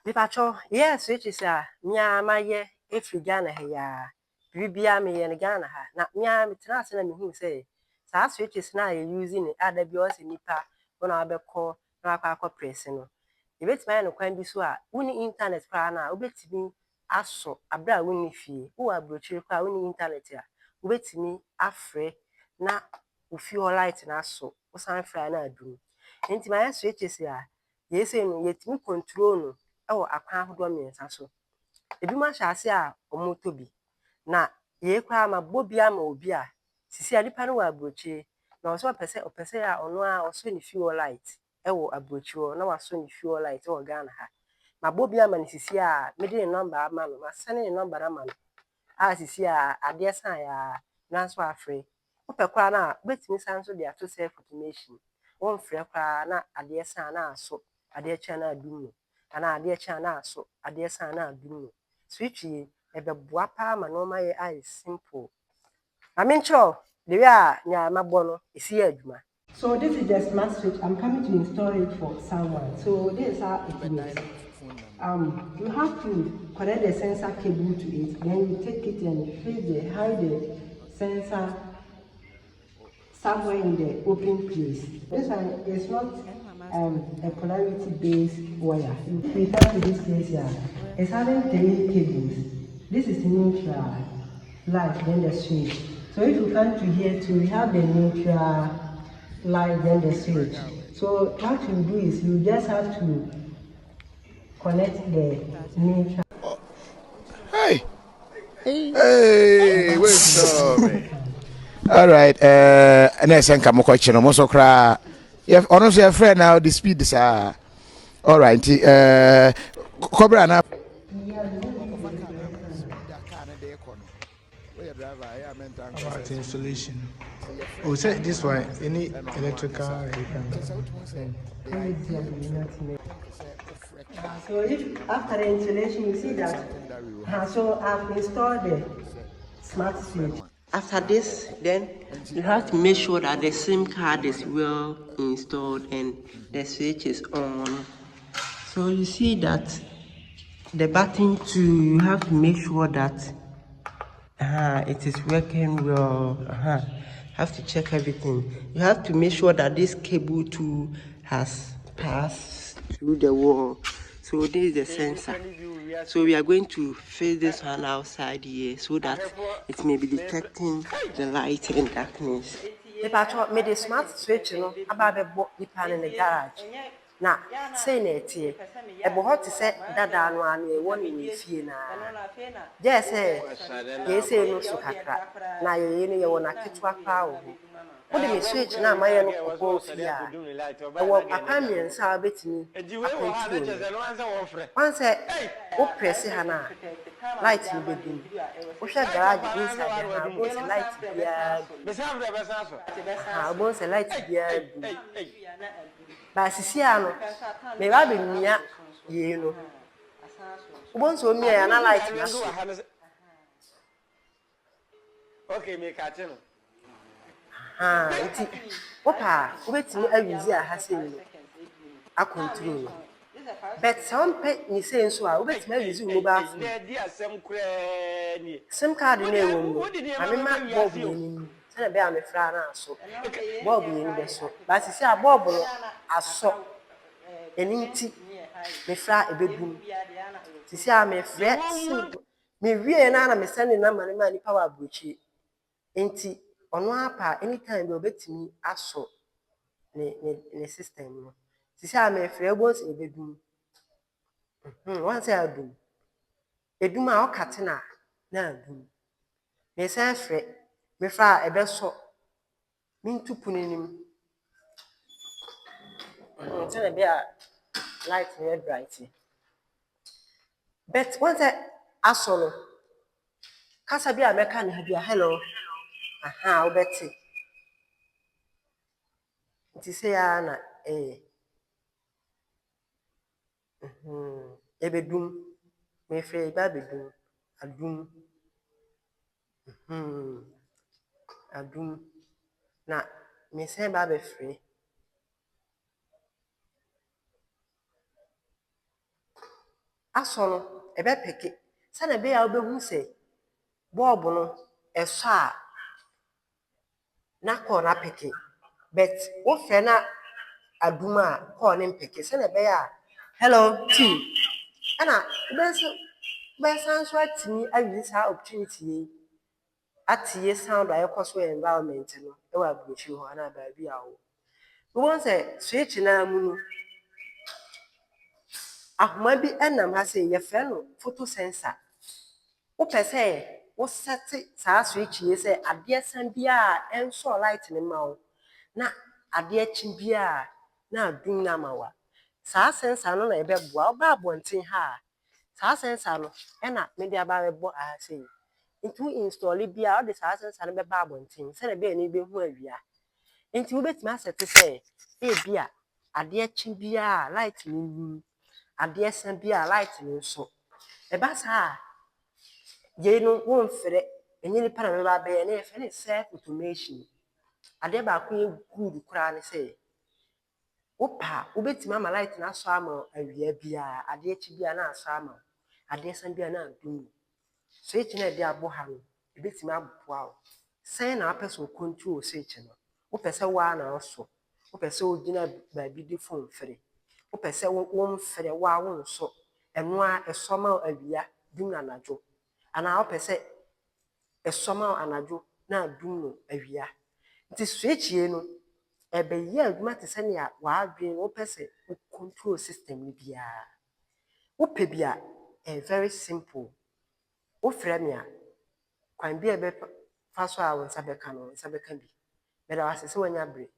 Mepacho, yes, which is my ye, if you Ghana here, Bibia me and Ghana ha. Na mea metrans and me say, sa switches now using it, other bios in nipa, when I be call, no pressing. If it's man of can be so, winning internet crana, obey me, aso, a bra winning fee, who are brochure winning internet here, wait me, afraid, na, if you are light and aso, or some fry na do. Into my switches here, yes, and yet me control no. Ɛwɔ akwan ahodoɔ mmiɛnsa so. Ebi mo ahyɛ ase a wɔn tɔ bi. Na yie koraa ma bɔ bi ama obi a sisi a nipa no wɔ aburokyire na ɔsɛ ɔpɛ sɛ a ɔno a ɔsɔ ne fuel light ɛwɔ aburokyire hɔ na wasɔ ne fuel light ɛwɔ Ghana ha. Ma bɔ bi ama no sisi a mede ne nɔmba ama no, masɛne ne nɔmba no ama no a sisi a adeɛ san yɛ a nanso afrɛ. Wopɛ koraa no a wobɛtumi san nso de ato self automation. Wɔmfrɛ koraa na adeɛ san na asɔ adeɛ kyɛn na adum no. Ana adeɛ kyɛn na asɔ adeɛ san na adum no. Switch yi ɛbɛboa paa ma nneɛma yɛ ayɛ simple. I mean sure the way a nya mabɔ no esi yɛ adwuma. So this is the smart switch. I'm coming to install it for someone. So this is how it works. You have to connect the sensor cable to it, then you take it and hide the sensor somewhere in the open place. This one is not a polarity based wire. If we come to this place here, it's having 3 cables. This is neutral, light, then the switch. So if you come to here too, we have the neutral, light, then the switch. So what you do is you just have to connect the neutral. Hey, wait a minute. All right, and I send come question almost so cry. If honestly a friend now the speed is all right. Cobra now. About installation. Oh, say this one, any electrical. So if after the installation you see that, so I've installed the smart switch. After this, then you have to make sure that the SIM card is well installed and the switch is on. So you see that the button too, you have to make sure that it is working well. Have to check everything. You have to make sure that this cable too has passed through the wall. So this is the sensor. So we are going to face this one outside here so that it may be detecting the light and darkness. If made a smart switch, about the pan in the garage. Now, say it, a bohot said that I one one in Fiena. Yes, yes, no sukatra. Now you want a kitwa power. What do you switch now? My own both here. I want a panion, so I bet me. Once I press Hannah, light in the bedroom. Push a garage inside the house, once a light beard. I want a light beard. But Siciano, may I be near you? Once or me, and I like okay, me catch him. Opa, wait me, I use a hassle. I control. But some pet me saying so, I wait me use mobile phone. SIM card in a room. I mean, my Bob in. Send a bear me fran so. Bob in the so. But you see a bob I saw an inti me fra a bedroom. You see, I may fret. Me really and I'm sending money power buchy. Inti on one part anytime you'll bet me I saw ne system. You see, I may fret once in a bedroom. Once I do. A do my catena. Now do. Me say fret. Me fra a best so. Mean to put in him. Tell a bear light red bright. But once I saw Casabia Mecan have your hello. Aha, Betty. It is Anna, a bedroom. May fray baby doom. A doom. A doom. Now, me say baby free. asɔ no ɛbɛpeke sɛnea ɛbɛyɛ a wobɛhu sɛ bɔɔbo no ɛsɔ a na kɔɔ no apeke but wofrɛ na adum a kɔɔ no mpeke sɛnea ɛbɛyɛ a hello team ɛna wobɛsan so atumi ayi saa opportunity yi atie sound a ɛkɔ so wɔ environment no ɛwɔ aburokyiri hɔ anaa baabi a wɔ wobɛhu sɛ switch naa mu no ahoma bi ɛnam ha sɛ yɛfrɛ no photo sensor wopɛ sɛ wosɛte saa switch yi sɛ adeɛ san biara ɛnsɔɔ light no ma wo na adeɛ kye biara na adum no ama wo a saa sensor no na ɛbɛboa woba abɔnten ha a saa sensor no ɛna mede aba bɛbɔ aha sei nti wo install bi a wode saa sensor no bɛba abɔnten sɛnea ɛbɛyɛ no bɛhu awia nti wobɛtumi asɛte sɛ ebi a adeɛ kye biara light no wum adeɛ san biara light no nso ɛba saa a yei no womfrɛ ɛnyɛ nipa na bɛba abɛyɛ na yɛfrɛ no self automation adeɛ baako yɛ good koraa ne sɛ wopɛ a wobɛtumi ama light no asɔ ama awia biara adeɛ kye biara na asɔ ama adeɛ san biara na adum switch na ɛde abɔ ha no ɛbɛtumi aboa wo sɛn na wapɛ sɛ wo control switch no wopɛ sɛ woa na ɔsɔ wopɛ sɛ wogyina baabi de phone frɛ wopɛ sɛ womfrɛ woa wonsɔ ɛno a ɛsɔ ma awia dum na anadwo anaa wopɛ sɛ ɛsɔ ma anadwo na adum no awia nti switch yi no ɛbɛyɛ adwuma te sɛ nea w'adwene wopɛ sɛ wo control system no biara wopɛ bi a ɛyɛ very simple wofrɛ me a kwan bi a ɛbɛfa so a wo nsa bɛka no wo nsa bɛka bi bɛda wase sɛ wanya bere